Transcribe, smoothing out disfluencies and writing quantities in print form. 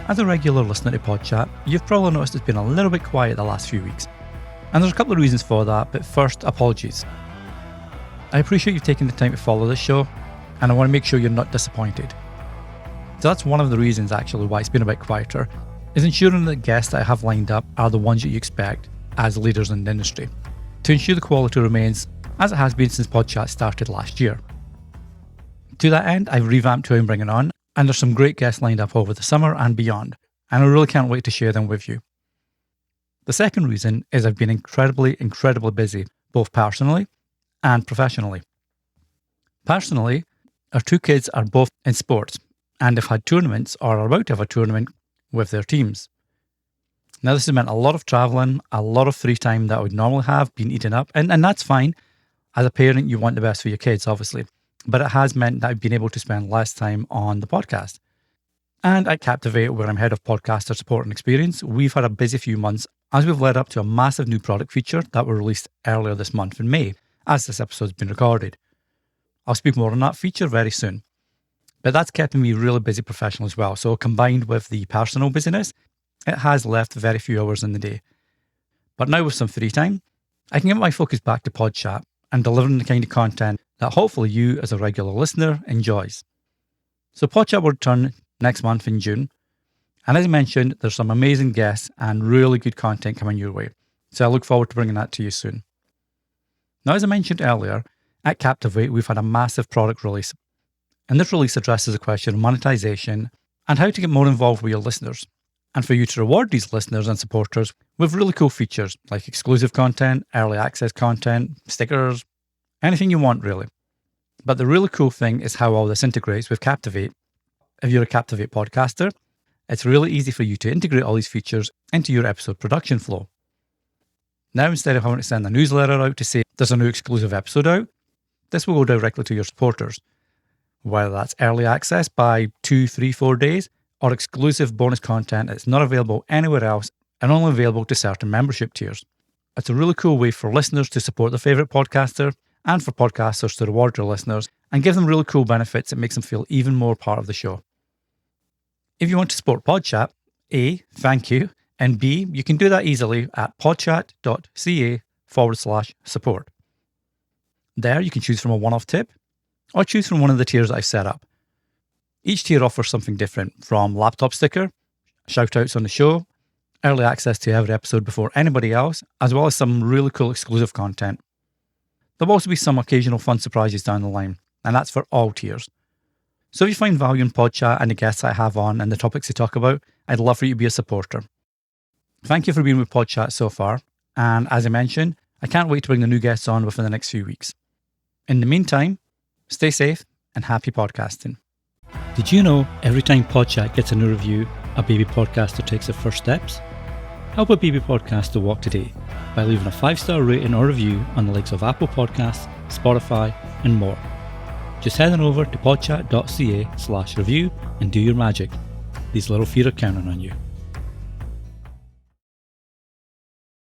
As a regular listener to PodChat, you've probably noticed it's been a little bit quiet the last few weeks. And there's a couple of reasons for that, but first, apologies. I appreciate you taking the time to follow this show, and I want to make sure you're not disappointed. So that's one of the reasons actually why it's been a bit quieter, is ensuring that the guests that I have lined up are the ones that you expect as leaders in the industry, to ensure the quality remains as it has been since PodChat started last year. To that end, I've revamped who I'm bringing on, and there's some great guests lined up over the summer and beyond, and I really can't wait to share them with you. The second reason is I've been incredibly busy, both personally and professionally. Personally, our two kids are both in sports and have had tournaments or are about to have a tournament with their teams. Now, this has meant a lot of travelling, a lot of free time that I would normally have been eaten up, and that's fine. As a parent, you want the best for your kids, obviously. But it has meant that I've been able to spend less time on the podcast. And at Captivate, where I'm head of podcaster support and experience, we've had a busy few months as we've led up to a massive new product feature that were released earlier this month in May, as this episode's been recorded. I'll speak more on that feature very soon. But that's keeping me really busy professionally as well. So combined with the personal busyness, it has left very few hours in the day. But now with some free time, I can get my focus back to PodChat and delivering the kind of content that hopefully you as a regular listener enjoys. So PodChat will return next month in June. And as I mentioned, there's some amazing guests and really good content coming your way. So I look forward to bringing that to you soon. Now, as I mentioned earlier, at Captivate, we've had a massive product release. And this release addresses the question of monetization and how to get more involved with your listeners. And for you to reward these listeners and supporters with really cool features like exclusive content, early access content, stickers, anything you want really. But the really cool thing is how all this integrates with Captivate. If you're a Captivate podcaster, it's really easy for you to integrate all these features into your episode production flow. Now, instead of having to send a newsletter out to say there's a new exclusive episode out, this will go directly to your supporters. Whether that's early access by 2, 3, 4 days, or exclusive bonus content that's not available anywhere else and only available to certain membership tiers. It's a really cool way for listeners to support their favourite podcaster and for podcasters to reward their listeners and give them really cool benefits that makes them feel even more part of the show. If you want to support PodChat, A, thank you, and B, you can do that easily at podchat.ca/support. There you can choose from a one-off tip or choose from one of the tiers that I've set up. Each tier offers something different, from laptop sticker, shout-outs on the show, early access to every episode before anybody else, as well as some really cool exclusive content. There'll also be some occasional fun surprises down the line, and that's for all tiers. So if you find value in PodChat and the guests I have on and the topics they talk about, I'd love for you to be a supporter. Thank you for being with PodChat so far, and as I mentioned, I can't wait to bring the new guests on within the next few weeks. In the meantime, stay safe and happy podcasting. Did you know every time PodChat gets a new review, a baby podcaster takes their first steps? Help a baby podcaster walk today by leaving a 5-star rating or review on the likes of Apple Podcasts, Spotify, and more. Just head on over to podchat.ca/review and do your magic. These little feet are counting on you.